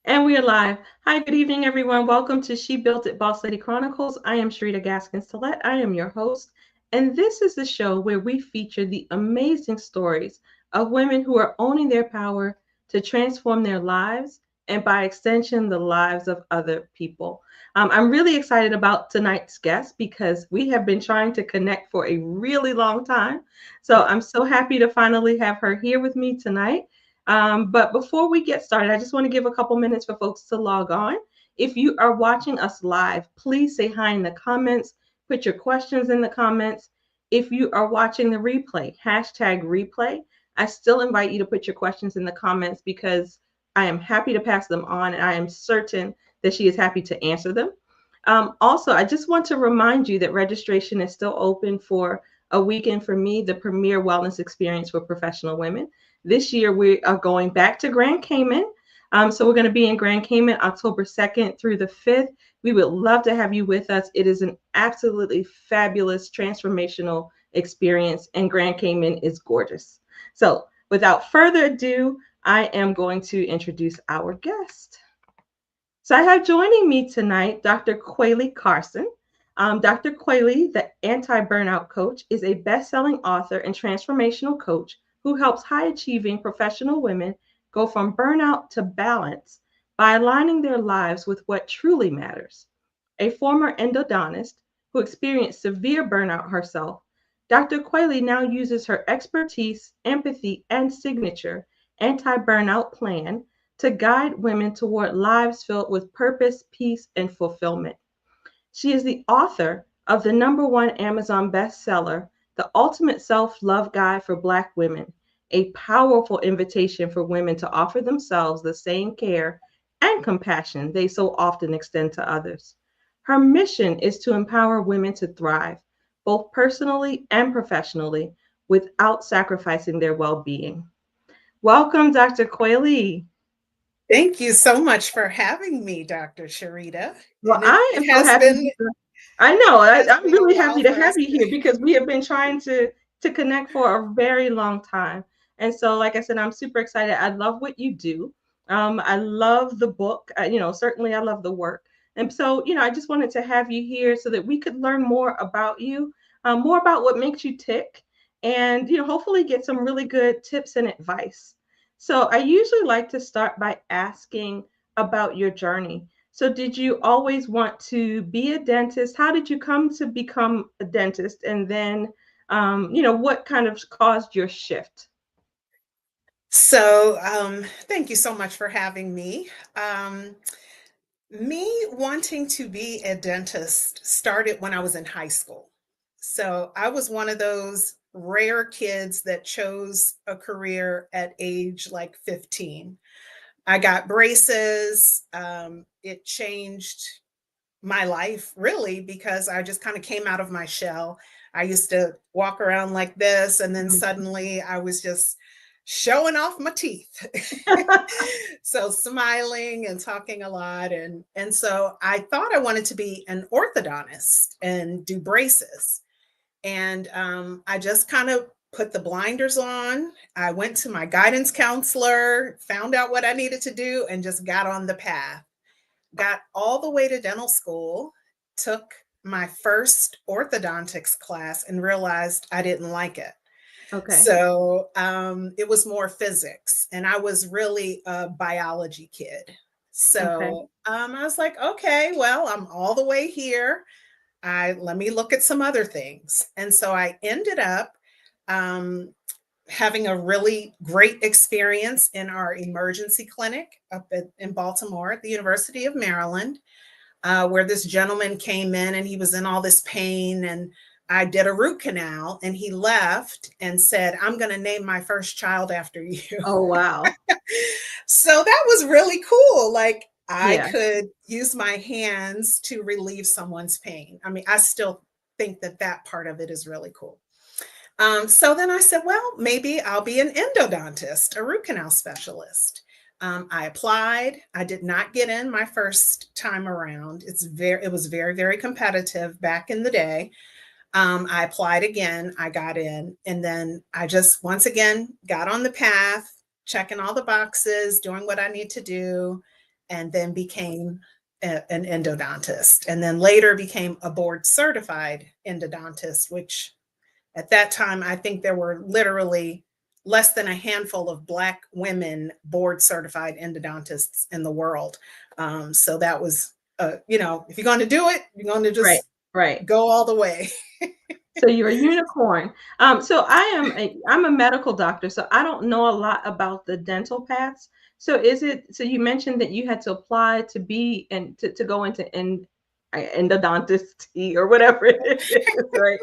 And we are live. Hi, good evening, everyone. Welcome to She Built It Boss Lady Chronicles. I am Sharita Gaskins-Tillett. I am your host. And this is the show where we feature the amazing stories of women who are owning their power to transform their lives and, by extension, the lives of other people. I'm really excited about tonight's guest because we have been trying to connect for a really long time. So I'm so happy to finally have her here with me tonight. But before we get started, I just want to give a couple minutes for folks to log on. If you are watching us live, please say hi in the comments, put your questions in the comments. If you are watching the replay, hashtag replay, I still invite you to put your questions in the comments because I am happy to pass them on and I am certain that she is happy to answer them. Also, I just want to remind you that registration is still open for a weekend for me, the premier wellness experience for professional women. This year, we are going back to Grand Cayman. So we're going to be in Grand Cayman October 2nd through the 5th. We would love to have you with us. It is an absolutely fabulous, transformational experience, and Grand Cayman is gorgeous. So without further ado, I am going to introduce our guest. So I have joining me tonight Dr. Kweli Carson. Dr. Kweli, the Anti-Burnout Coach, is a best-selling author and transformational coach who helps high-achieving professional women go from burnout to balance by aligning their lives with what truly matters. A former endodontist who experienced severe burnout herself, Dr. Kweli now uses her expertise, empathy, and signature anti-burnout plan to guide women toward lives filled with purpose, peace, and fulfillment. She is the author of the #1 Amazon bestseller, The Ultimate Self-Love Guide for Black Women, a powerful invitation for women to offer themselves the same care and compassion they so often extend to others. Her mission is to empower women to thrive, both personally and professionally, without sacrificing their well-being. Welcome, Dr. Kweli. Thank you so much for having me, Dr. Sharita. Well, And it, I am it so has happy. been I know. it has I'm been a really while happy to for have us. you here because we have been trying to connect for a very long time. And so, like I said, I'm super excited. I love what you do. I love the book. Certainly I love the work. And so, I just wanted to have you here so that we could learn more about you, more about what makes you tick, and hopefully get some really good tips and advice. So, I usually like to start by asking about your journey. So did you always want to be a dentist? How did you come to become a dentist? And then, what kind of caused your shift? Thank you so much for having me. Me wanting to be a dentist started when I was in high school. So I was one of those rare kids that chose a career at age like 15. I got braces. It changed my life really because I just kind of came out of my shell. I used to walk around like this, and then Mhm. suddenly I was just showing off my teeth. So smiling and talking a lot, and so I thought I wanted to be an orthodontist and do braces. And I just kind of put the blinders on. I went to my guidance counselor, found out what I needed to do, and just got on the path. Got all the way to dental school, took my first orthodontics class, and realized I didn't like it. Okay. So it was more physics, and I was really a biology kid. Okay. So I was like, okay, well, I'm all the way here. I let me look at some other things, and so I ended up um, having a really great experience in our emergency clinic in Baltimore at the University of Maryland, where this gentleman came in and he was in all this pain. And I did a root canal, and he left and said, "I'm going to name my first child after you." Oh, wow. So that was really cool. Like, I Yeah. could use my hands to relieve someone's pain. I mean, I still think that that part of it is really cool. So then I said, well, maybe I'll be an endodontist, a root canal specialist. I applied. I did not get in my first time around. It was very, very competitive back in the day. I applied again. I got in, and then I just once again got on the path, checking all the boxes, doing what I need to do, and then became an endodontist, and then later became a board certified endodontist, which at that time, I think there were literally less than a handful of Black women board certified endodontists in the world. So that was, you know, if you're going to do it, you're going to Right, just right. go all the way. So you're a unicorn. So I'm a medical doctor, so I don't know a lot about the dental paths. So so you mentioned that you had to apply to be and to go into endodontist or whatever it is, right?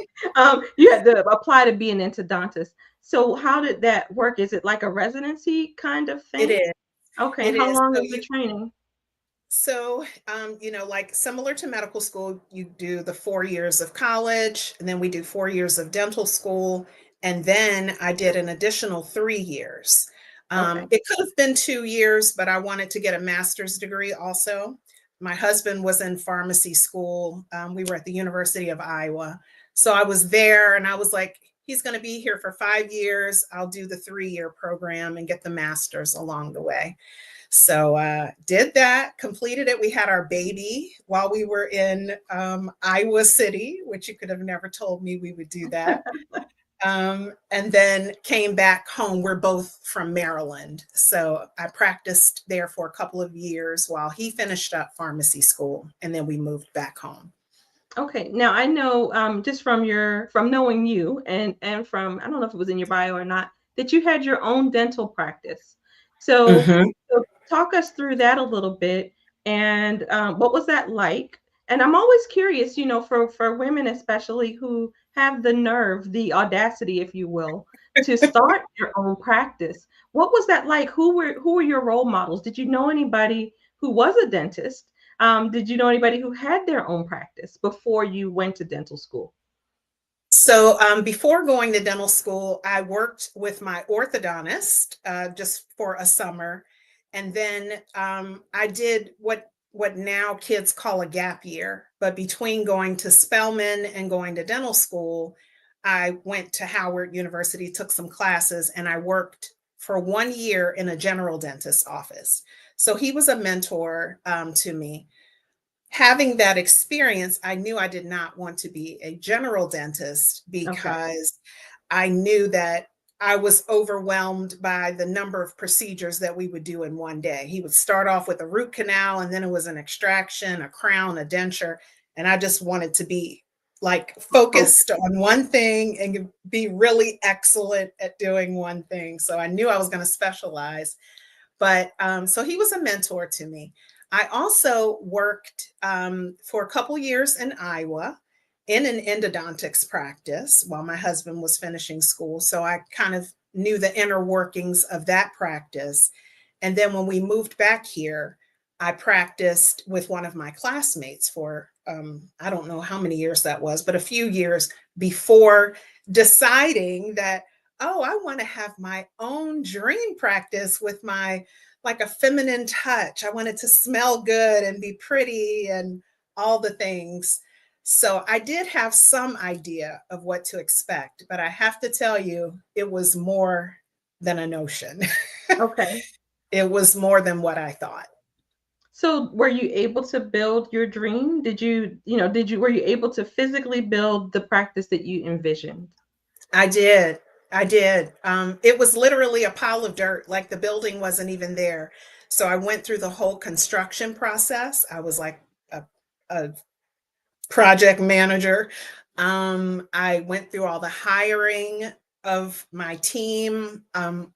You had to apply to be an endodontist. So how did that work? Is it like a residency kind of It thing? is. Okay, It and how is. long So is the training? you know, like similar to medical school, you do the 4 years of college, and then we do 4 years of dental school. And then I did an additional 3 years. Okay, It could have been 2 years, but I wanted to get a master's degree also. My husband was in pharmacy school. We were at the University of Iowa. So I was there and I was like, he's going to be here for 5 years. I'll do the 3-year program and get the master's along the way. So did that, completed it. We had our baby while we were in Iowa City, which you could have never told me we would do that. And then came back home. We're both from Maryland. So I practiced there for a couple of years while he finished up pharmacy school. And then we moved back home. okay. Now I know just from knowing you and from I don't know if it was in your bio or not that you had your own dental practice. So, Mhm. so talk us through that a little bit and what was that like? And I'm always curious, you know, for women especially who have the nerve, the audacity, if you will, to start your own practice. What was that like? Who were your role models? Did you know anybody who was a dentist? Did you know anybody who had their own practice before you went to dental school? So before going to dental school, I worked with my orthodontist just for a summer, and then I did what now kids call a gap year. But between going to Spelman and going to dental school, I went to Howard University, took some classes, and I worked for 1 year in a general dentist's office. So he was a mentor to me. Having that experience, I knew I did not want to be a general dentist Okay. because I knew that I was overwhelmed by the number of procedures that we would do in one day. He would start off with a root canal, and then it was an extraction, a crown, a denture. And I just wanted to be like Okay. focused on one thing and be really excellent at doing one thing. So I knew I was going to specialize. But so he was a mentor to me. I also worked for a couple years in Iowa in an endodontics practice while my husband was finishing school. So I kind of knew the inner workings of that practice. And then when we moved back here, I practiced with one of my classmates for I don't know how many years that was, but a few years before deciding that, oh, I want to have my own dream practice with my like a feminine touch. I wanted to smell good and be pretty and all the things. So I did have some idea of what to expect, but I have to tell you, it was more than a notion. Okay. It was more than what I thought. So were you able to build your dream? Were you able to physically build the practice that you envisioned? I did. I did. It was literally a pile of dirt, like the building wasn't even there. So I went through the whole construction process. I was like a project manager. I went through all the hiring of my team,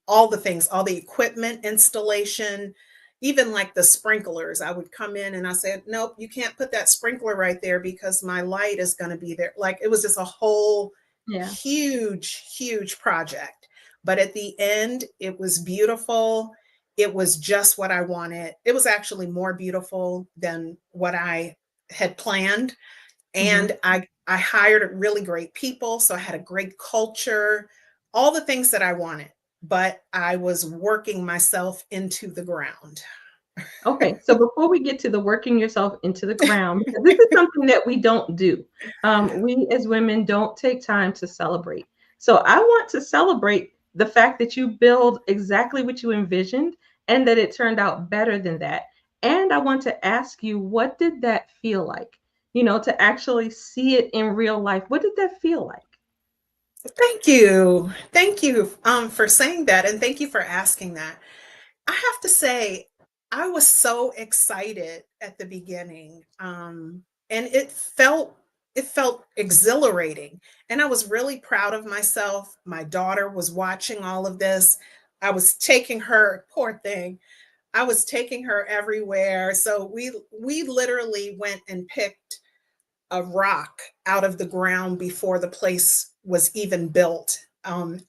all the things, all the equipment installation, even like the sprinklers. I would come in and I said, nope, you can't put that sprinkler right there because my light is going to be there. Like it was just a whole Yeah. huge project. But at the end, it was beautiful. It was just what I wanted. It was actually more beautiful than what I had planned. Hmm. And I hired really great people. So I had a great culture, all the things that I wanted, but I was working myself into the ground. Okay. So before we get to the working yourself into the ground, because this is something that we don't do. We as women don't take time to celebrate. So I want to celebrate the fact that you build exactly what you envisioned and that it turned out better than that. And I want to ask you, what did that feel like? You know, to actually see it in real life. What did that feel like? Thank you. Thank you for saying that. And thank you for asking that. I have to say, I was so excited at the beginning. And it felt exhilarating. And I was really proud of myself. My daughter was watching all of this. I was taking her, poor thing. I was taking her everywhere. So we literally went and picked a rock out of the ground before the place was even built,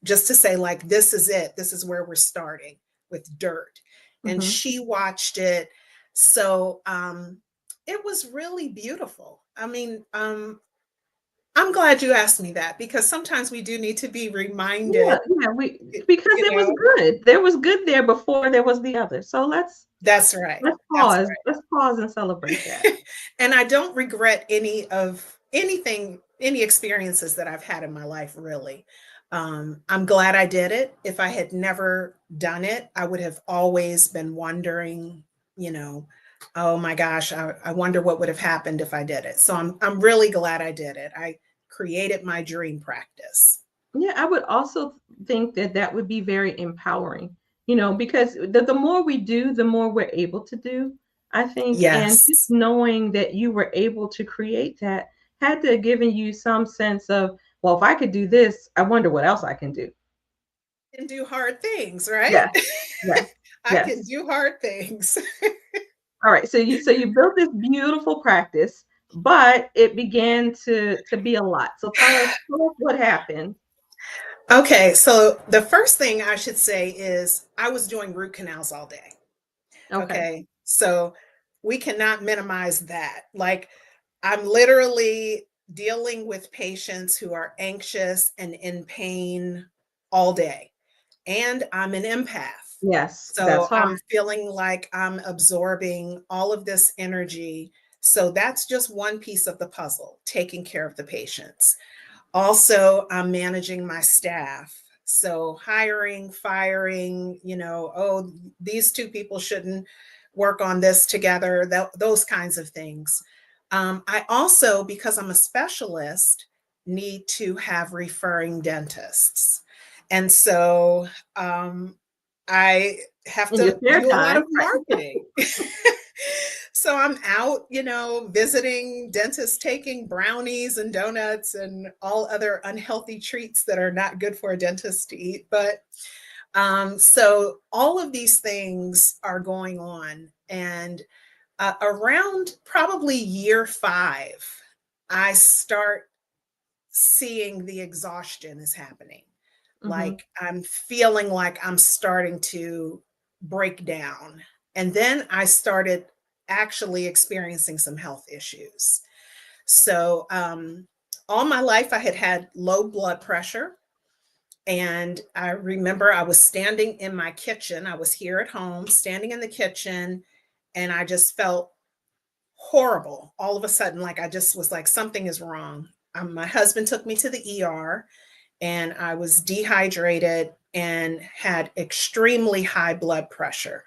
just to say, like, this is it. This is where we're starting, with dirt. And Mm-hmm. she watched it. So it was really beautiful. I mean, I'm glad you asked me that, because sometimes we do need to be Yeah, reminded, yeah, we because you it was know, good. There was good there before there was the other. So that's right. let's That's pause. Let's pause and celebrate that. right. And I don't regret any experiences that I've had in my life, really. I'm glad I did it. If I had never done it, I would have always been wondering, you know, oh my gosh, I wonder what would have happened if I did it. So I'm really glad I did it. I created my dream practice. Yeah, I would also think that that would be very empowering, you know, because the more we do, the more we're able to do, I think. And just Yes. knowing that you were able to create that had to have given you some sense of, well, if I could do this, I wonder what else I can do. And do hard things, right? Yes, yes, I can yes. do hard things. All right. So you built this beautiful practice, but it began to be a lot. So tell us what happened. Okay, so the first thing I should say is I was doing root canals all day. Okay. Okay, so we cannot minimize that. Like, I'm literally dealing with patients who are anxious and in pain all day, and I'm an empath. Yes, that's So hard. I'm feeling like I'm absorbing all of this energy. So that's just one piece of the puzzle, taking care of the patients. Also, I'm managing my staff. So hiring, firing, oh, these two people shouldn't work on this together, those kinds of things. I also, because I'm a specialist, need to have referring dentists. And so I have In your to spare do a lot time. of marketing. So I'm out, visiting dentists, taking brownies and donuts and all other unhealthy treats that are not good for a dentist to eat. But so all of these things are going on. And around probably year 5, I start seeing the exhaustion is happening. Mhm. Like, I'm feeling like I'm starting to break down. And then I started actually experiencing some health issues. So, all my life I had had low blood pressure. And I remember I was standing in my kitchen. I was here at home, standing in the kitchen, and I just felt horrible all of a sudden. Like, I just was like, something is wrong. My husband took me to the ER, and I was dehydrated and had extremely high blood pressure.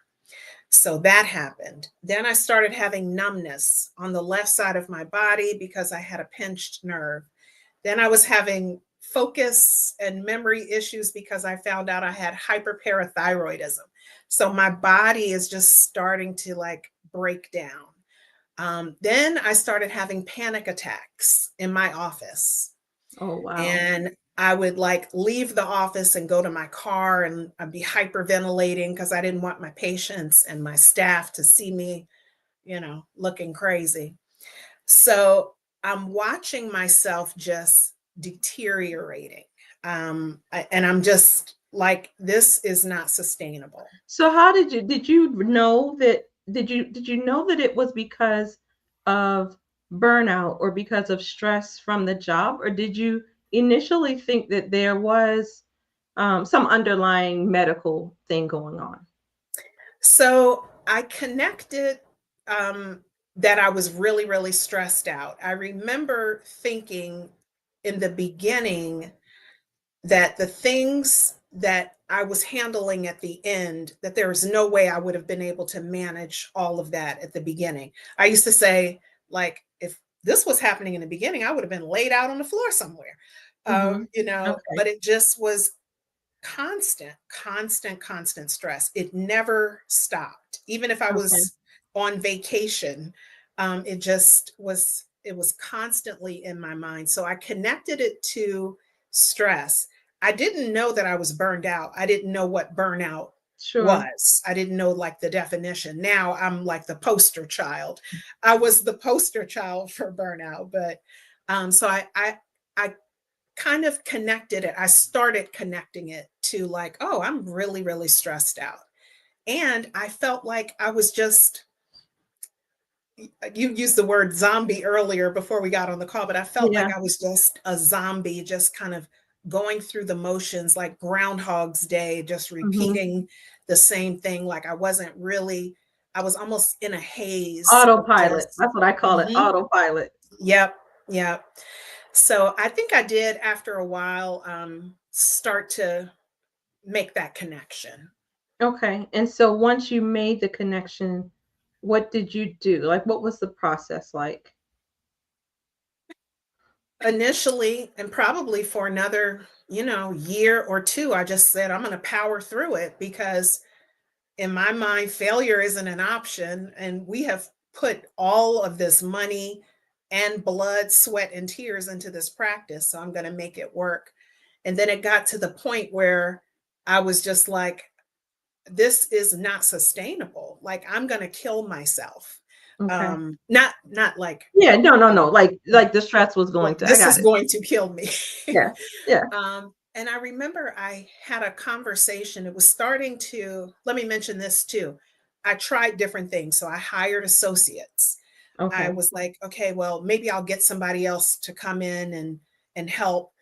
So that happened. Then I started having numbness on the left side of my body because I had a pinched nerve. Then I was having focus and memory issues because I found out I had hyperparathyroidism. So my body is just starting to, like, break down. Then I started having panic attacks in my office. Oh, wow. And I would, like, leave the office and go to my car, and I'd be hyperventilating because I didn't want my patients and my staff to see me, looking crazy. So I'm watching myself just deteriorating. And I'm just like, this is not sustainable. So how did you know that did you know that it was because of burnout or because of stress from the job, or did you initially think that there was some underlying medical thing going on? So I connected, that I was really, really stressed out. I remember thinking in the beginning that the things that I was handling at the end, that there was no way I would have been able to manage all of that at the beginning. I used to say, like, if this was happening in the beginning, I would have been laid out on the floor somewhere. Mm-hmm. But Okay. it just was constant stress. It never stopped. Even if I Okay. was on vacation, it was constantly in my mind. So I connected it to stress. I didn't know that I was burned out. I didn't know what burnout Sure. was. I didn't know like the definition. Now I'm like the poster child. I was the poster child for burnout, but so I kind of connected it. I started connecting it to like, oh, I'm really, really stressed out. And I felt like I was just, you used the word zombie earlier before we got on the call, but I felt Yeah. like I was just a zombie, just kind of going through the motions like Groundhog's Day, just Mm-hmm. repeating the same thing. Like I was almost in a haze of Autopilot. just, That's what I call it. mhm, Autopilot. yep, yep. So I think I did after a while start to make that connection. Okay. And so once you made the connection, what did you do? Like, what was the process like? Initially, and probably for another, year or two, I just said, I'm going to power through it because in my mind, failure isn't an option. And we have put all of this money and blood, sweat, and tears into this practice. So I'm going to make it work. And then it got to the point where I was just like, this is not sustainable. Like I'm going to kill myself. Okay. Not like, Yeah, no, no, uh, no. Like the stress was like going to, I this got is it. going to kill me. Yeah. Yeah. And I remember I had a conversation. It was starting to, let me mention this too. I tried different things. So I hired associates. I Okay. was like, okay, well, maybe I'll get somebody else to come in and help.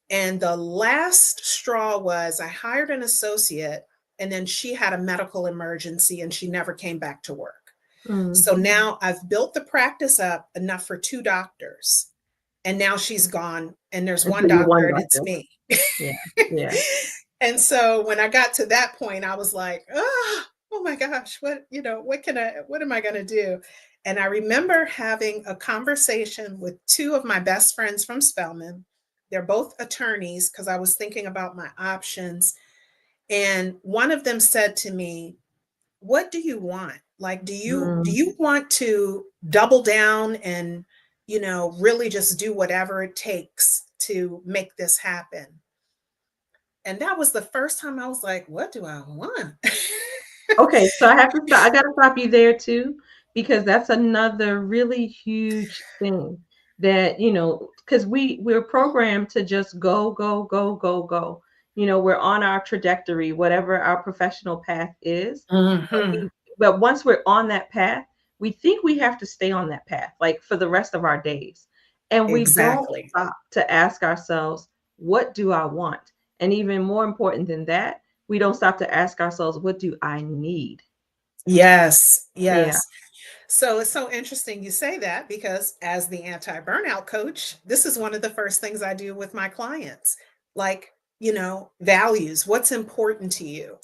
And the last straw was I hired an associate and then she had a medical emergency and she never came back to work. Mm. So now I've built the practice up enough for 2 doctors. And now she's gone and there's And one so you doctor won and that it's though. me. Yeah. Yeah. And so when I got to that point, I was like, oh my gosh, what am I going to do? And I remember having a conversation with two of my best friends from Spelman. They're both attorneys because I was thinking about my options. And one of them said to me, what do you want? Like, do Mm. you want to double down and, really just do whatever it takes to make this happen? And that was the first time I was like, what do I want? Okay, so I have to stop. I got to stop you there too, because that's another really huge thing that, because we're programmed to just go, go, go, go, go. We're on our trajectory, whatever our professional path is. Hmm. But once we're on that path, we think we have to stay on that path, like for the rest of our days. And we don't Exactly. stop to ask ourselves, what do I want? And even more important than that, we don't stop to ask ourselves, what do I need? Yes. Yeah. Yes. So it's so interesting you say that because as the anti-burnout coach, this is one of the first things I do with my clients. Like, values, what's important to you?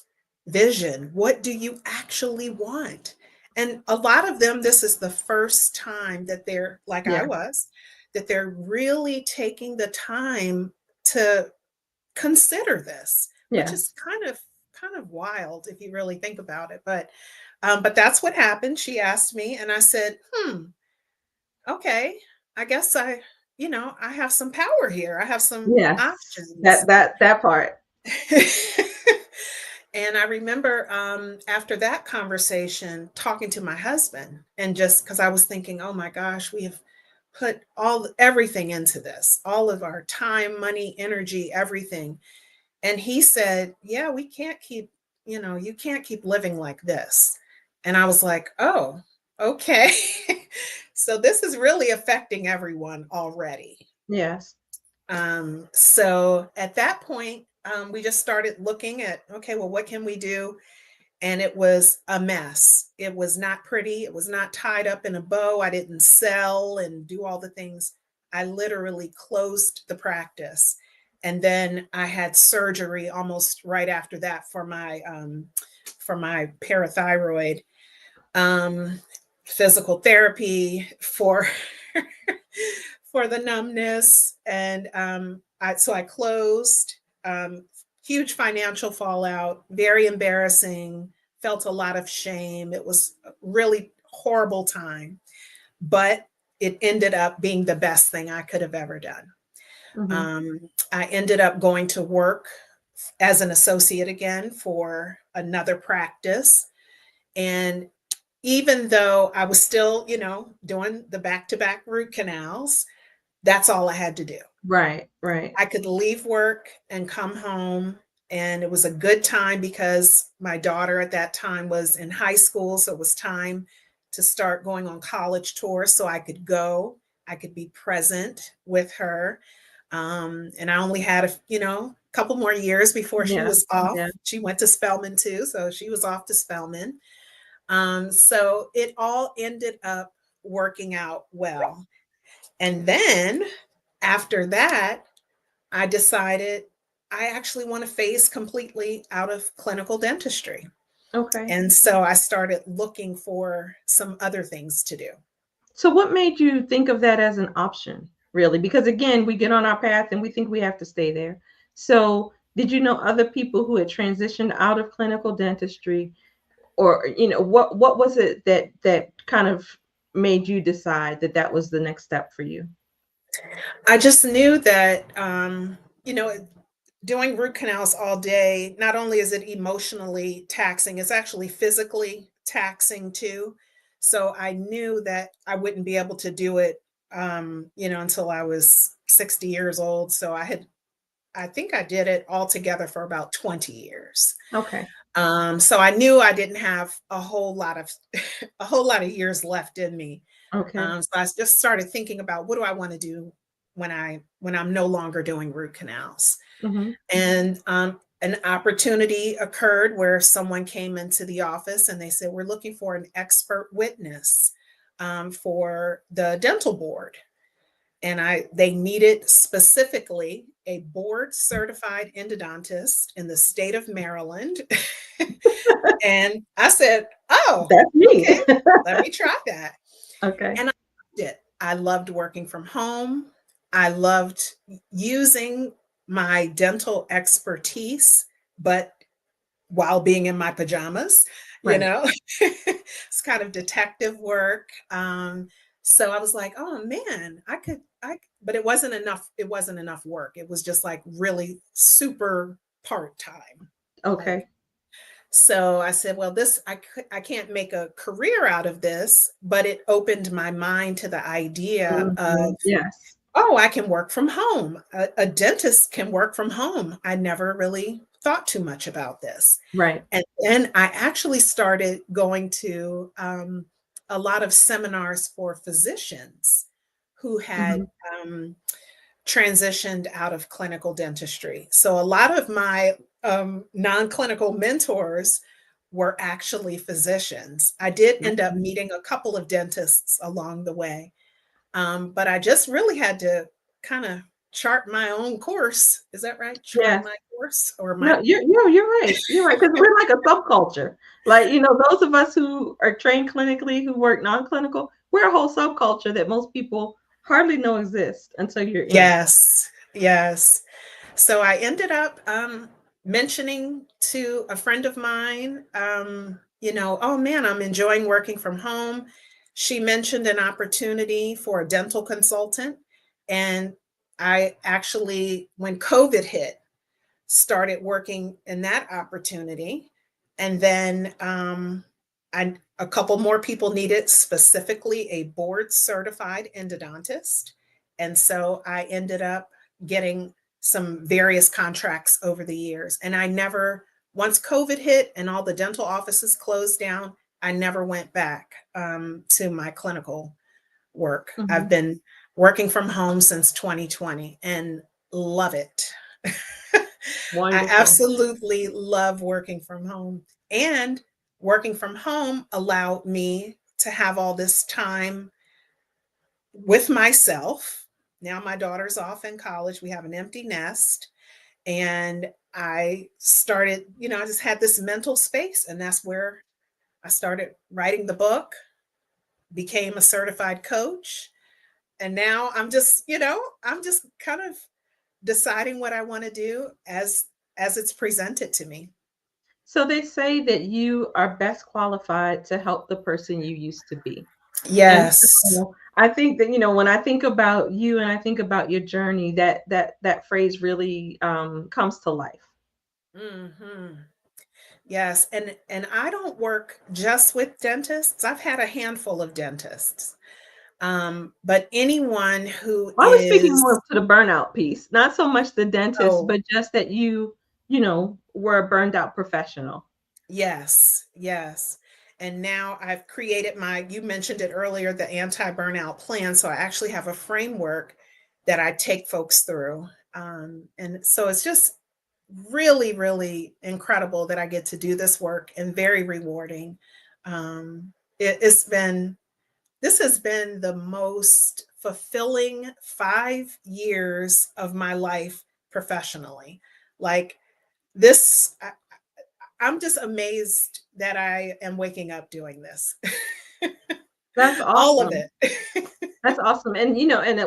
Vision, what do you actually want? And a lot of them, this is the first time that they're like I Yeah. was, that they're really taking the time to consider this, which Yeah. is kind of wild if you really think about it. But that's what happened. She asked me, and I said, okay, I guess I have some power here. I have some Yes. options. That part. And I remember after that conversation talking to my husband, and just because I was thinking, oh my gosh, we have put everything into this, all of our time, money, energy, everything. And he said, yeah, we can't keep, you can't keep living like this. And I was like, oh, okay. So this is really affecting everyone already. Yes. So at that point, we just started looking at, okay, well, what can we do? And it was a mess. It was not pretty. It was not tied up in a bow. I didn't sell and do all the things. I literally closed the practice. And then I had surgery almost right after that for my parathyroid, um, physical therapy for for the numbness, and so I closed. Um, Huge financial fallout, very embarrassing. Felt a lot of shame. It was a really horrible time, but it ended up being the best thing I could have ever done. Mm-hmm. Um, I ended up going to work as an associate again for another practice. And even though I was still, doing the back to back root canals, that's all I had to do. Right, right. I could leave work and come home. And it was a good time because my daughter at that time was in high school. So it was time to start going on college tours. So I could go, I could be present with her. And I only had couple more years before she Yeah, was off. yeah. She went to Spelman too. So she was off to Spelman. So it all ended up working out well. And then after that, I decided I actually want to phase completely out of clinical dentistry. Okay. And so I started looking for some other things to do. So what made you think of that as an option, really? Because again, we get on our path and we think we have to stay there. So did you know other people who had transitioned out of clinical dentistry, or what was it that kind of made you decide that that was the next step for you? I just knew that, doing root canals all day, not only is it emotionally taxing, it's actually physically taxing too. So I knew that I wouldn't be able to do it, until I was 60 years old. So I think I did it all together for about 20 years. Okay. So I knew I didn't have a whole lot of a whole lot of years left in me. Okay. So I just started thinking about, what do I want to do when I'm no longer doing root canals? Mm-hmm. And an opportunity occurred where someone came into the office and they said, we're looking for an expert witness for the dental board. And they needed specifically a board certified endodontist in the state of Maryland. And I said, oh, That's me. okay, let me try that. Okay. And I loved it. I loved working from home. I loved using my dental expertise, but while being in my pajamas, you Right. know, it's kind of detective work. So I was like, oh man, but it wasn't enough. It wasn't enough work. It was just like really super part time. Like, Okay. so I said, well, I can't make a career out of this, but it opened my mind to the idea of, Mhm. Yes. oh, I can work from home. A dentist can work from home. I never really thought too much about this. Right. And then I actually started going to a lot of seminars for physicians who had Mm-hmm. transitioned out of clinical dentistry. So a lot of my non-clinical mentors were actually physicians. I did end up meeting a couple of dentists along the way, but I just really had to kind of chart my own course. Is that right? Chart Yes. my course or my No, you're right. You're right, because we're like a subculture. Like, those of us who are trained clinically, who work non-clinical, we're a whole subculture that most people hardly know exists until you're in it. Yes, yes. So I ended up mentioning to a friend of mine, oh man, I'm enjoying working from home. She mentioned an opportunity for a dental consultant. And I actually, when COVID hit, started working in that opportunity. And then a couple more people needed specifically a board certified endodontist. And so I ended up getting some various contracts over the years. And once COVID hit and all the dental offices closed down, I never went back to my clinical work. Mm-hmm. I've been working from home since 2020 and love it. I Wonderful. absolutely love working from home. And working from home allowed me to have all this time with myself Now my daughter's off in college. We have an empty nest. And I started, I just had this mental space. And that's where I started writing the book, became a certified coach. And now I'm just kind of deciding what I want to do as it's presented to me. So they say that you are best qualified to help the person you used to be. And Yes. so I think that, when I think about you and I think about your journey, that phrase really comes to life. Hmm. Yes, and I don't work just with dentists. I've had a handful of dentists. But anyone who I was speaking is, more to the burnout piece, not so much the dentist, oh, but just that were a burned out professional. yes, yes. And now I've created you mentioned it earlier, the anti-burnout plan. So I actually have a framework that I take folks through. And so it's just really, really incredible that I get to do this work and very rewarding. Um, it's been This has been the most fulfilling 5 years of my life professionally. Like this, I'm just amazed that I am waking up doing this. That's All of awesome. it. That's awesome. And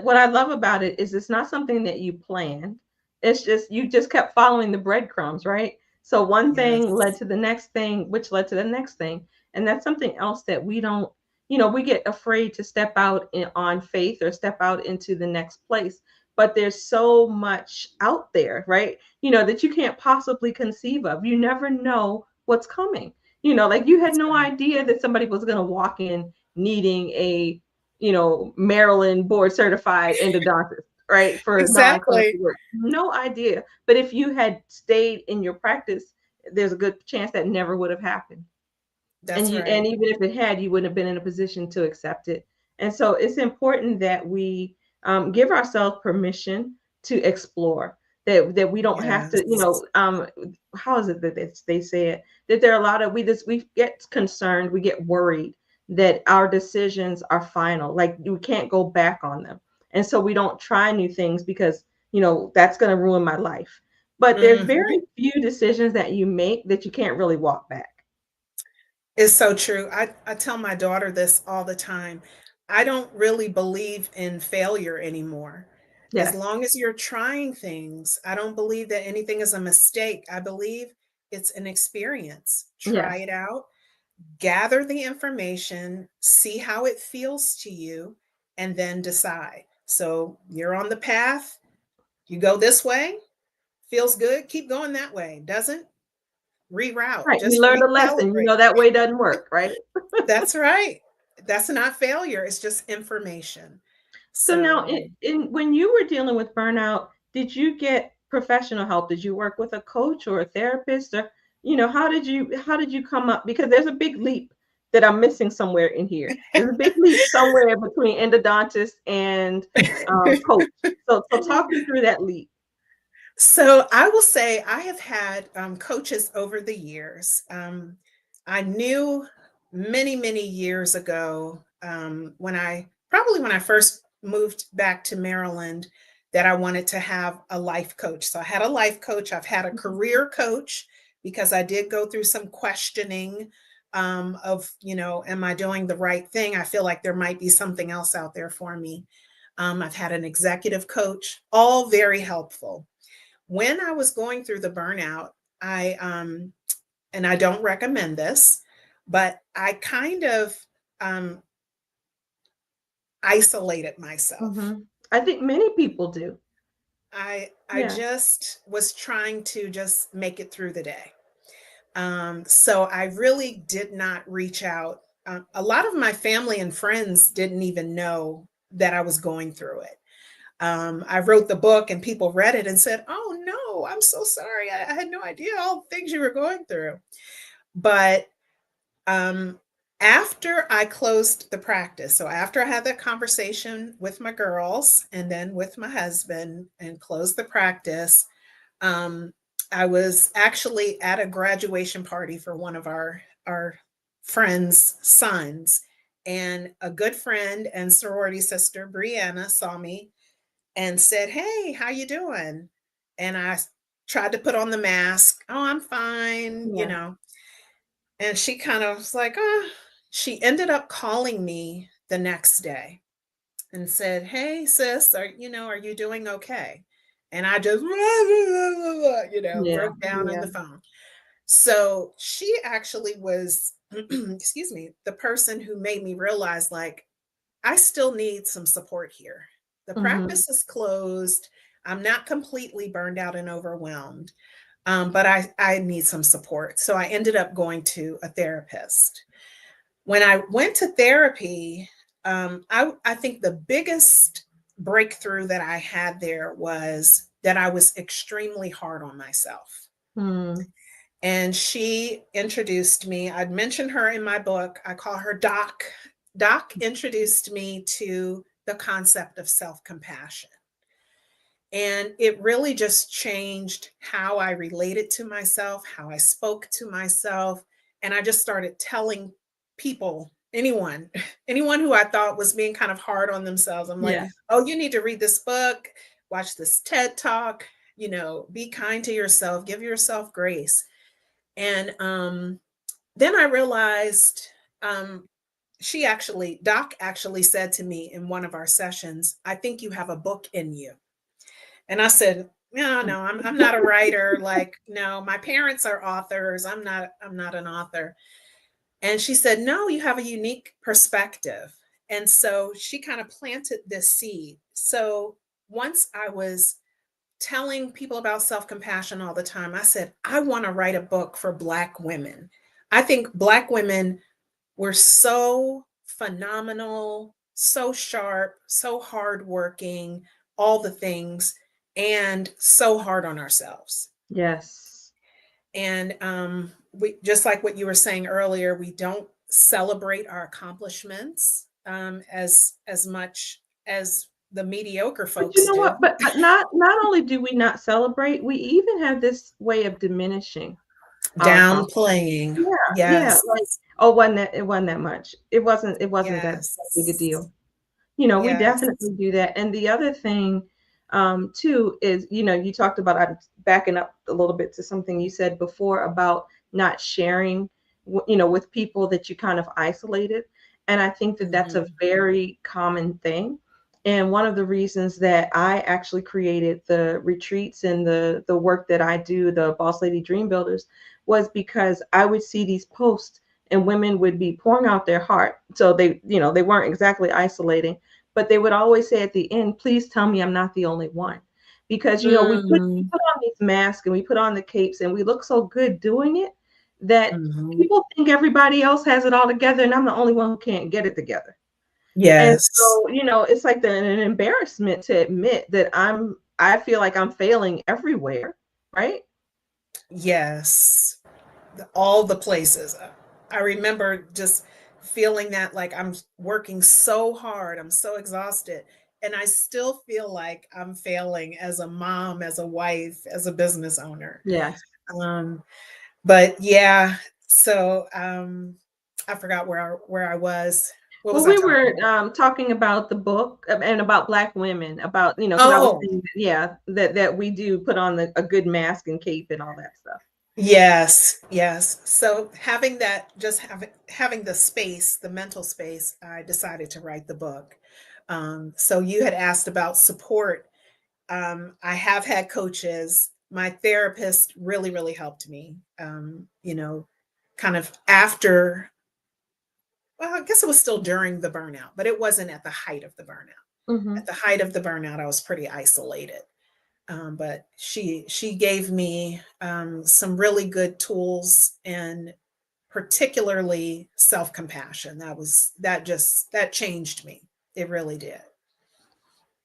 what I love about it is it's not something that you planned. It's just you just kept following the breadcrumbs, right? So one thing led Yes. to the next thing, which led to the next thing. And that's something else that we don't, we get afraid to step out on faith or step out into the next place. But there's so much out there, right? That you can't possibly conceive of. You never know what's coming. Like you had That's no right. idea that somebody was going to walk in needing a Maryland board certified endodontist, right? For non-clinical Exactly. work. No idea. But if you had stayed in your practice, there's a good chance that never would have happened. And That's you right. and even if it had, you wouldn't have been in a position to accept it. And so it's important that we give ourselves permission to explore. That we don't have to, Yes. how is it that they say it? That there are a lot of we get concerned, we get worried that our decisions are final, like we can't go back on them, and so we don't try new things because that's going to ruin my life. But there's Hmm. very few decisions that you make that you can't really walk back. It's so true. I tell my daughter this all the time. I don't really believe in failure anymore. As Yes. long as you're trying things, I don't believe that anything is a mistake. I believe it's an experience. Try Yes. it out, gather the information, see how it feels to you, and then decide. So you're on the path, you go this way, feels good, keep going that way. Doesn't, reroute, Right, you just learned a lesson, recalibrate. that way doesn't work, right? That's right. That's not failure, it's just information. So now So, when you were dealing with burnout, did you get professional help? Did you work with a coach or a therapist or, how did you come up? Because there's a big leap that I'm missing somewhere in here. There's a big leap somewhere between endodontist and coach. So talk me through that leap. so I will say I have had coaches over the years. I knew many, many years ago, when I first moved back to Maryland, that I wanted to have a life coach. So I had a life coach. I've had a Mhm. career coach because I did go through some questioning of, am I doing the right thing? I feel like there might be something else out there for me. I've had an executive coach, all very helpful. When I was going through the burnout, and I don't recommend this, but I kind of um, isolated myself. Mhm. I think many people do. I Yeah. just was trying to just make it through the day. So I really did not reach out. A lot of my family and friends didn't even know that I was going through it. I wrote the book and people read it and said, "Oh no, I'm so sorry. I had no idea all the things you were going through." But um, after I closed the practice, so after I had that conversation with my girls and then with my husband and closed the practice, um, I was actually at a graduation party for one of our friends' sons, and a good friend and sorority sister, Brianna, saw me and said, "Hey, how you doing?" And I tried to put on the mask. "Oh, I'm fine," Yeah. And she kind of was like, "Ah." She ended up calling me the next day and said, "Hey, sis, are you doing okay?" And I just, Yeah. broke down on Yeah. the phone. So she actually was, excuse me, the person who made me realize, like, I still need some support here. The Hmm. practice is closed. I'm not completely burned out and overwhelmed, but I need some support. So I ended up going to a therapist. When I went to therapy, I think the biggest breakthrough that I had there was that I was extremely hard on myself. Mm. And she introduced me. I'd mentioned her in my book. I call her Doc. Doc introduced me to the concept of self compassion. And it really just changed how I related to myself, how I spoke to myself. And I just started telling people, anyone, anyone who I thought was being kind of hard on themselves, I'm like, Yeah. "Oh, you need to read this book, watch this TED talk, be kind to yourself, give yourself grace." And then I realized, um, Doc actually said to me in one of our sessions, "I think you have a book in you." And I said, "No, no, I'm not a writer. Like, no, my parents are authors. I'm not an author." And she said, "No, you have a unique perspective." And so she kind of planted this seed. So once I was telling people about self-compassion all the time, I said, "I want to write a book for Black women." I think Black women were so phenomenal, so sharp, so hardworking, all the things, and so hard on ourselves. Yes. And we, just like what you were saying earlier, we don't celebrate our accomplishments as much as the mediocre But you folks know do. what? But not only do we not celebrate, we even have this way of diminishing our accomplishments. Downplaying. Yeah, yeah. Yes. Like, oh, it wasn't that much. It wasn't that big a Yes. deal. We Yes. definitely do that. And the other thing, too, is, you talked about, I'm backing up a little bit to something you said before about not sharing, with people that you kind of isolated. And I think that that's a Mhm. very common thing. And one of the reasons that I actually created the retreats and the work that I do, the Boss Lady Dream Builders, was because I would see these posts and women would be pouring out their heart. So they weren't exactly isolating, but they would always say at the end, "Please tell me I'm not the only one." Because we Mm. put on these masks and we put on the capes and we look so good doing it that Mhm. people think everybody else has it all together and I'm the only one who can't get it together. And Yes. so, it's like an embarrassment to admit that I feel like I'm failing everywhere, right? Yes. All the places. I remember just feeling that, like, I'm working so hard, I'm so exhausted, and I still feel like I'm failing as a mom, as a wife, as a business owner. Yes. Um, but yeah, so I forgot where I was. What was Well, I we talking were about? talking about the book, and about Black women, about, because I was Oh, saying that, yeah, that we do put on a good mask and cape and all that stuff. yes, yes. So having that, just having the space, the mental space, I decided to write the book. So you had asked about support. I have had coaches. My therapist really, really helped me. Kind of after. Well, I guess it was still during the burnout, but it wasn't at the height of the burnout. At Hmm. the height of the burnout, I was pretty isolated. But she gave me some really good tools, and particularly self-compassion. That changed me. It really did.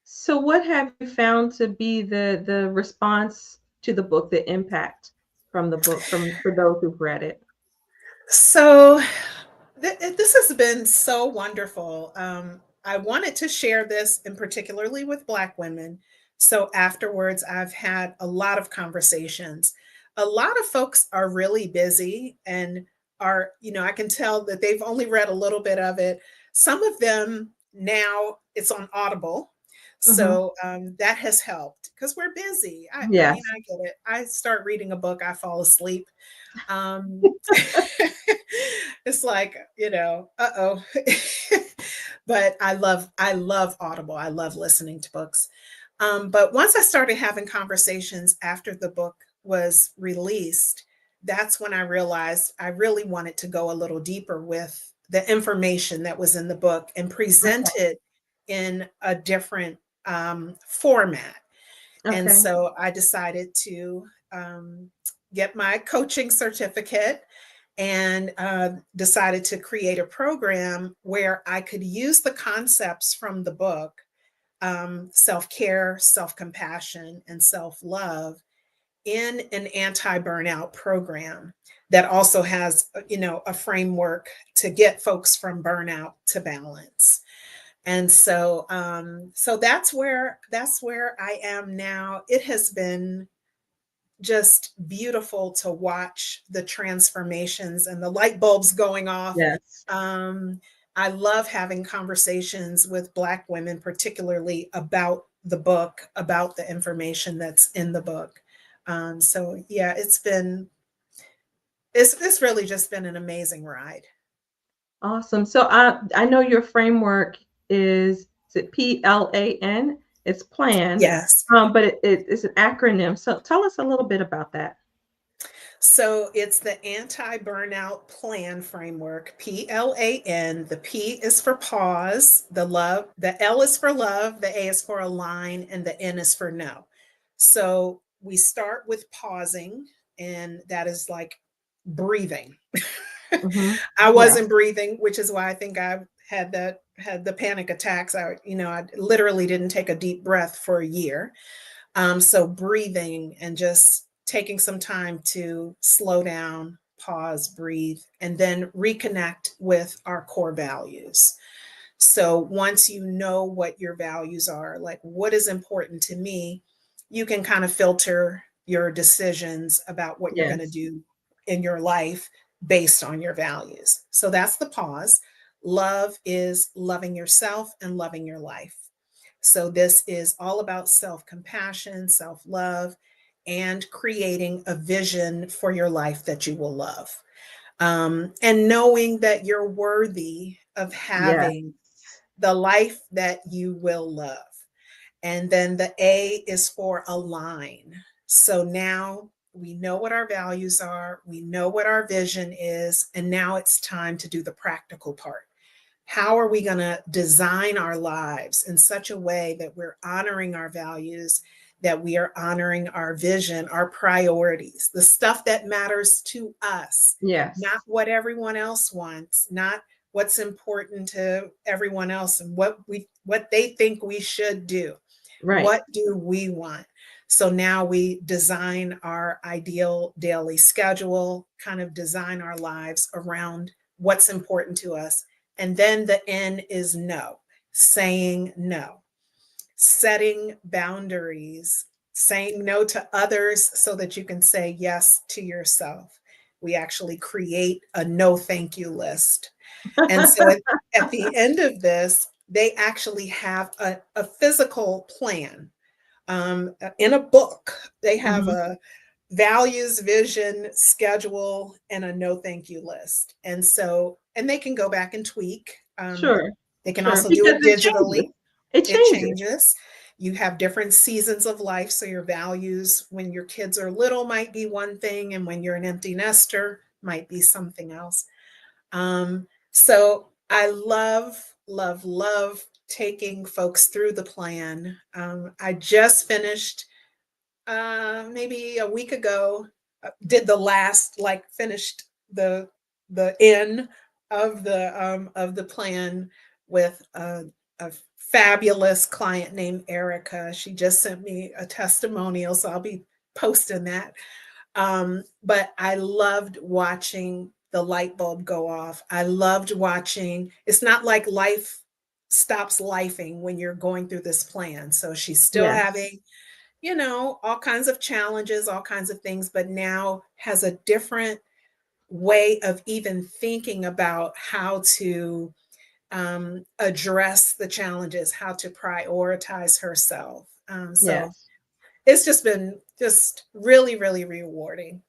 So, what have you found to be the response to the book, the impact from the book, from for those who've read it? So this has been so wonderful. I wanted to share this, and particularly with Black women. So afterwards, I've had a lot of conversations. A lot of folks are really busy and I can tell that they've only read a little bit of it. Some of them, now it's on Audible. Mhm. So that has helped because we're busy. I mean, Yes. I get it. I start reading a book, I fall asleep. Um, it's like, uh-oh. But I love Audible. I love listening to books. But once I started having conversations after the book was released, that's when I realized I really wanted to go a little deeper with the information that was in the book and present Okay. it in a different format. And Okay. so I decided to get my coaching certificate and decided to create a program where I could use the concepts from the book, self care, self compassion, and self love, in an anti burnout program that also has, a framework to get folks from burnout to balance. And so that's where I am now. It has been just beautiful to watch the transformations and the light bulbs going off. Yes. Um, I love having conversations with Black women, particularly about the book, about the information that's in the book. So yeah, it's really just been an amazing ride. Awesome. So I know your framework is it P.L.A.N? It's plan, Yes. but it's an acronym. So tell us a little bit about that. So it's the anti-burnout plan framework, P.L.A.N. The P is for pause, the L is for love, the A is for align, and the N is for no. So we start with pausing, and that is like breathing. Hmm. I Yes. wasn't breathing, which is why I think I had the panic attacks. I literally didn't take a deep breath for a year. So breathing and just taking some time to slow down, pause, breathe, and then reconnect with our core values. So once you know what your values are, like what is important to me, you can kind of filter your decisions about what you're going to Yes. do in your life based on your values. So that's the pause. Love is loving yourself and loving your life. So this is all about self-compassion, self-love, and creating a vision for your life that you will love. And knowing that you're worthy of Yes. having the life that you will love. And then the A is for align. So now we know what our values are, we know what our vision is, and now it's time to do the practical part. How are we going to design our lives in such a way that we're honoring our values, that we are honoring our vision, our priorities, the stuff that matters to us, not Yes. what everyone else wants, not what's important to everyone else and what they think we should do. Right. What do we want? So now we design our ideal daily schedule, kind of design our lives around what's important to us. And then the N is no, saying no, setting boundaries, saying no to others so that you can say yes to yourself. We actually create a no thank you list. And so at the end of this, they actually have a physical plan in a book. They have Hmm. a values, vision, schedule, and a no thank you list. And they can go back and tweak. Sure. They can Sure. also do Because it it changes. digitally. It It changes. changes. You have different seasons of life. So your values when your kids are little might be one thing, and when you're an empty nester might be something else. So I love taking folks through the plan. I just finished maybe a week ago, did the last like finished the end of the plan with a fabulous client named Erica. She just sent me a testimonial, so I'll be posting that. But I loved watching the light bulb go off. I loved watching. It's not like life stops lifing when you're going through this plan. So she's still Yes. having, all kinds of challenges, all kinds of things, but now has a different way of even thinking about how to address the challenges, how to prioritize herself. So Yes. it's just been just really, really rewarding.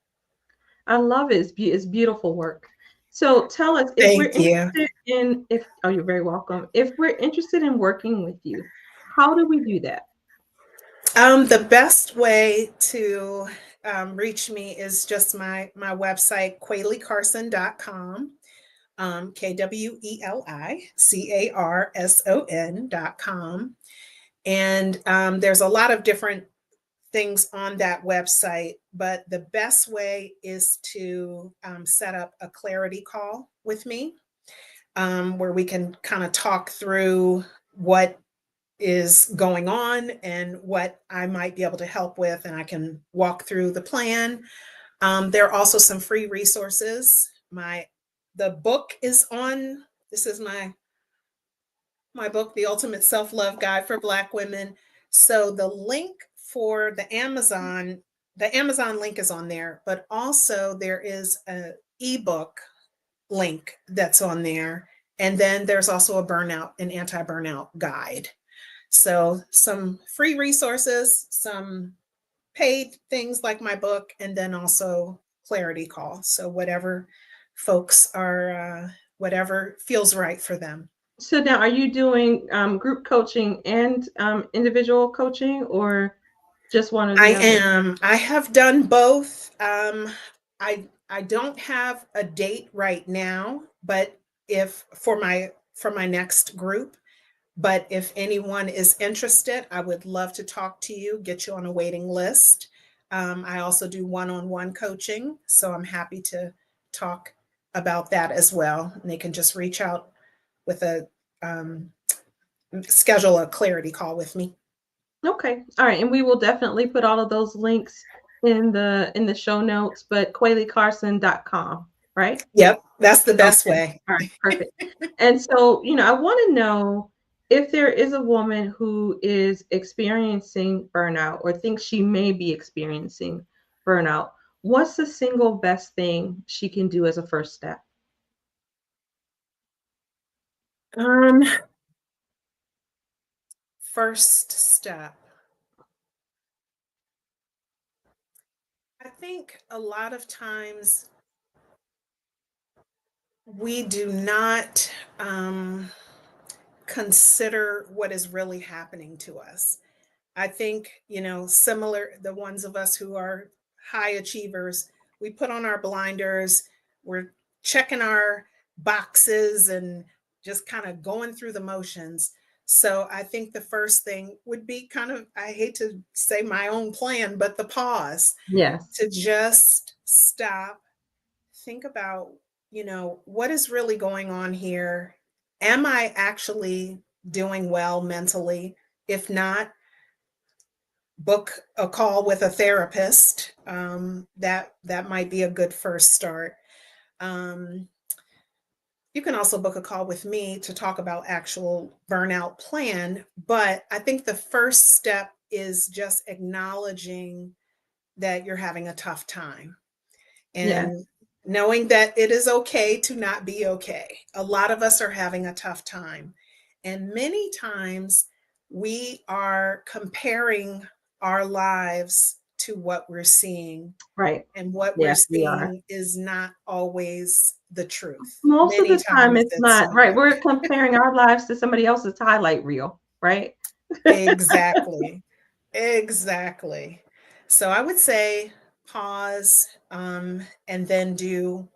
I love it. It's beautiful work. So tell us if we're Thank you. interested in if oh you're very welcome. If we're interested in working with you, how do we do that? The best way to reach me is just my website, kwelicarson.com, KWELICARSON.com. And there's a lot of different things on that website, but the best way is to set up a clarity call with me, where we can kind of talk through what is going on and what I might be able to help with, and I can walk through the plan. There are also some free resources. The book is on. This is my book, The Ultimate Self-Love Guide for Black Women. So the link for the Amazon link is on there, but also there is an ebook link that's on there. And then there's also an anti-burnout guide. So some free resources, some paid things like my book, and then also clarity call. So whatever feels right for them. So now are you doing group coaching and individual coaching or just one or I the other? am. I have done both. I don't have a date right now, but if for my next group, but if anyone is interested, I would love to talk to you, get you on a waiting list. I also do one-on-one coaching, so I'm happy to talk about that as well. And they can just reach out with um, schedule a clarity call with me. Okay. All right. And we will definitely put all of those links in the show notes, but QuayleeCarson.com, right? Yep, that's the best Okay. way. All right. Perfect. And so, I want to know if there is a woman who is experiencing burnout or thinks she may be experiencing burnout, what's the single best thing she can do as a first step? Um, First step. I think a lot of times we do not consider what is really happening to us. I think, similar, the ones of us who are high achievers, we put on our blinders, we're checking our boxes and just kind of going through the motions. So I think the first thing would be kind of, I hate to say my own plan, but the pause, Yes. to just stop, think about, what is really going on here? Am I actually doing well mentally? If not, book a call with a therapist. That might be a good first start. Um, you can also book a call with me to talk about actual burnout plan. But I think the first step is just acknowledging that you're having a tough time Yes. and knowing that it is okay to not be okay. A lot of us are having a tough time. And many times we are comparing our lives to what we're seeing. Right. And what we're Yes, we are. seeing is not always the truth. Most of Many the time times it's it's not, right. not. We're comparing our lives to somebody else's highlight reel, right? Exactly. Exactly. So I would say pause, and then do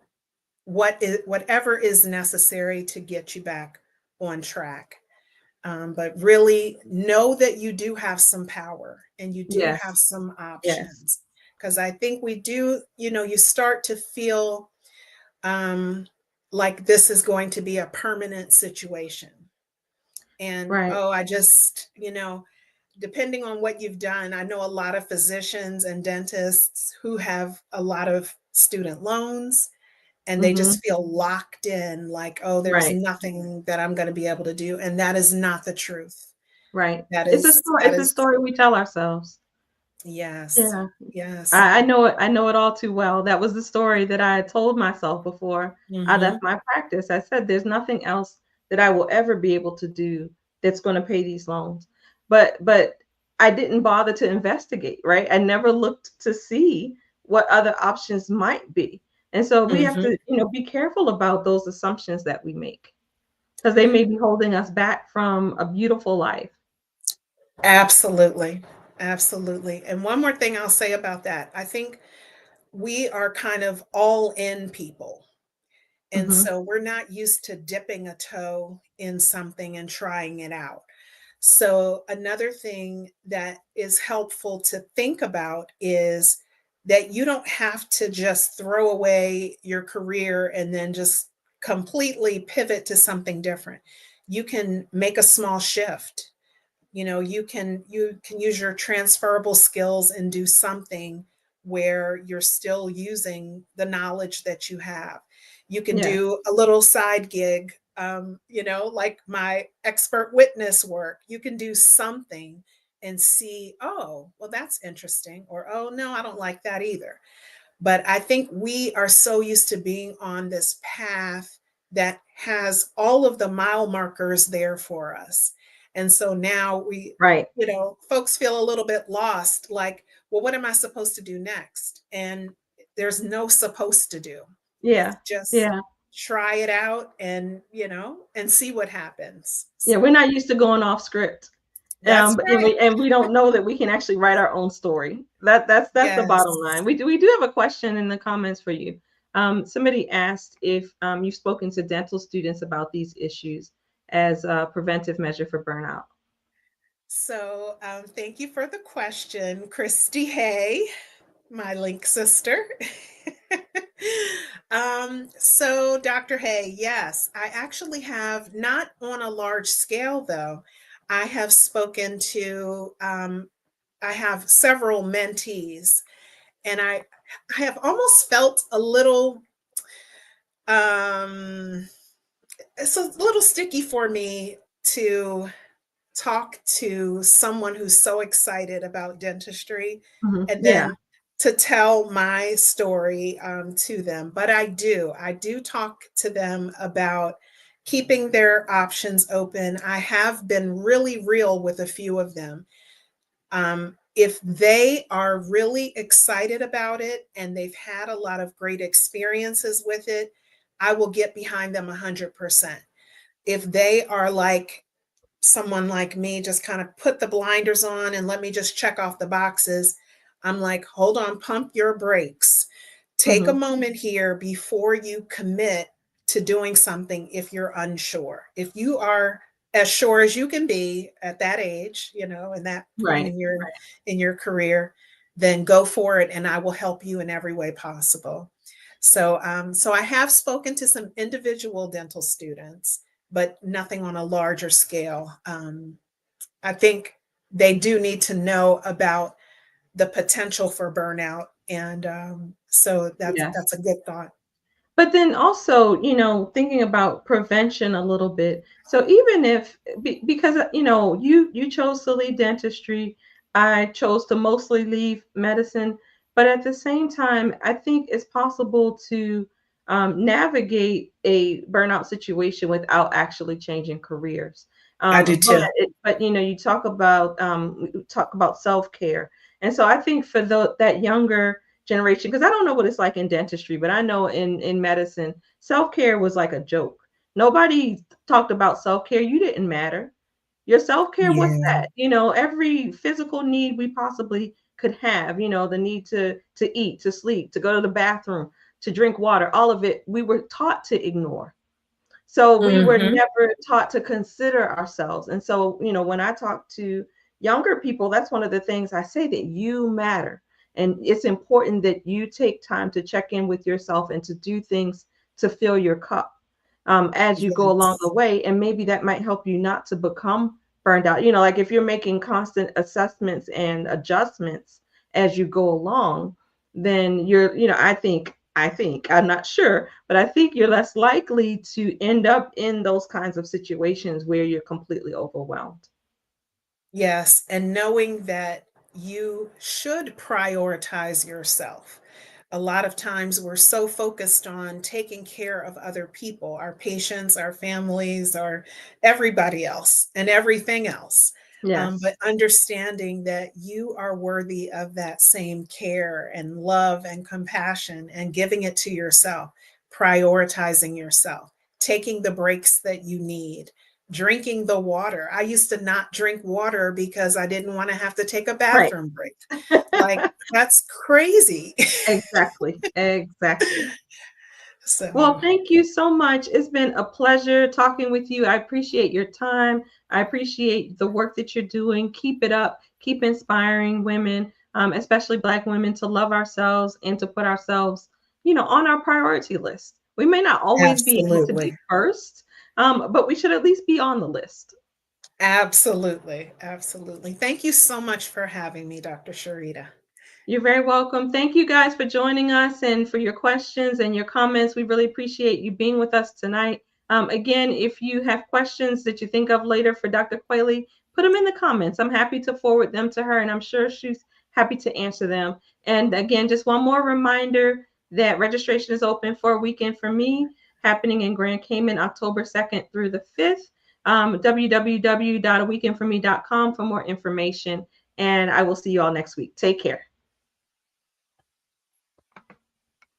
whatever is necessary to get you back on track. But really know that you do have some power and you do have Yes. some Yes. options. Because I think we do, you start to feel um, like this is going to be a permanent situation. And Right. oh, I just, depending on what you've done, I know a lot of physicians and dentists who have a lot of student loans and they Hmm. just feel locked in like, oh, there's Right. nothing that I'm going to be able to do. And that is not the truth. Right. That It's a is, story. that It's a is, story we tell ourselves. yes, Yeah. yes. I know it. I know it all too well. That was the story that I had told myself before I Hmm. left my practice. I said, "There's nothing else that I will ever be able to do that's going to pay these loans. But I didn't bother to investigate, right? I never looked to see what other options might be. And so we have Hmm. to, be careful about those assumptions that we make because they may be holding us back from a beautiful life. Absolutely. Absolutely. And one more thing I'll say about that. I think we are kind of all in people. And Hmm. so we're not used to dipping a toe in something and trying it out. So, another thing that is helpful to think about is that you don't have to just throw away your career and then just completely pivot to something different. You can make a small shift. You can use your transferable skills and do something where you're still using the knowledge that you have. You can Yeah. do a little side gig, like my expert witness work. You can do something and see, oh, well, that's interesting, or oh no, I don't like that either. But I think we are so used to being on this path that has all of the mile markers there for us. And so now Right. folks feel a little bit lost, like, well, what am I supposed to do next? And there's no supposed to do. It's Yeah. just Yeah. try it out and see what happens. Yeah. So We're not used to going off script. that's But right. and we don't know that we can actually write our own story. That's the bottom Yes. line. We do have a question in the comments for you. Somebody asked if you've spoken to dental students about these issues as a preventive measure for burnout. So thank you for the question, Christy Hay, my link sister. So, Dr. Hay, yes, I actually have, not on a large scale though. I have spoken to, I have several mentees, and I have almost felt a little, um, it's a little sticky for me to talk to someone who's so excited about dentistry Mhm. and Yeah. then to tell my story to them. But I do talk to them about keeping their options open. I have been really real with a few of them. If they are really excited about it and they've had a lot of great experiences with it, I will get behind them 100%. If they are like someone like me, just kind of put the blinders on and let me just check off the boxes, I'm like, hold on, pump your brakes. Take a Hmm. moment here before you commit to doing something if you're unsure. If you are as sure as you can be at that age, in that point Right. in your career, then go for it and I will help you in every way possible. So I have spoken to some individual dental students, but nothing on a larger scale. I think they do need to know about the potential for burnout, and so that's Yes. that's a good thought. But then also, thinking about prevention a little bit. So even if because you chose to leave dentistry, I chose to mostly leave medicine, but at the same time, I think it's possible to navigate a burnout situation without actually changing careers. I do But too. we talk about self care, and so I think for that younger generation, because I don't know what it's like in dentistry, but I know in medicine, self-care was like a joke. Nobody talked about self-care. You didn't matter. Your self-care, what's Yeah. that? Every physical need we possibly could have, the need to eat, to sleep, to go to the bathroom, to drink water, all of it we were taught to ignore. So we were Hmm. never taught to consider ourselves. And so, when I talk to younger people, that's one of the things I say, that you matter. And it's important that you take time to check in with yourself and to do things to fill your cup as you go along Yes. the way. And maybe that might help you not to become burned out. Like if you're making constant assessments and adjustments as you go along, then I think, I'm not sure, but I think you're less likely to end up in those kinds of situations where you're completely overwhelmed. Yes, and knowing that you should prioritize yourself. a lot of times we're so focused on taking care of other people, our patients, our families, or everybody else and everything else. Yes. But understanding that you are worthy of that same care and love and compassion and giving it to yourself, prioritizing yourself, taking the breaks that you need, drinking the water. I used to not drink water because I didn't want to have to take a Right. bathroom break. Like, that's crazy. Exactly. Exactly. Well, So, thank you so much. It's been a pleasure talking with you. I appreciate your time. I appreciate the work that you're doing. Keep it up. Keep inspiring women, especially Black women, to love ourselves and to put ourselves, on our priority list. We may not always be able to be absolutely. first, but we should at least be on the list. Absolutely. Absolutely. Thank you so much for having me, Dr. Sharita. You're very welcome. Thank you guys for joining us and for your questions and your comments. We really appreciate you being with us tonight. Again, if you have questions that you think of later for Dr. Kweli, put them in the comments. I'm happy to forward them to her, and I'm sure she's happy to answer them. And again, just one more reminder that registration is open for a weekend for me, happening in Grand Cayman, October 2nd through the 5th. www.aweekendforme.com for more information. And I will see you all next week. Take care.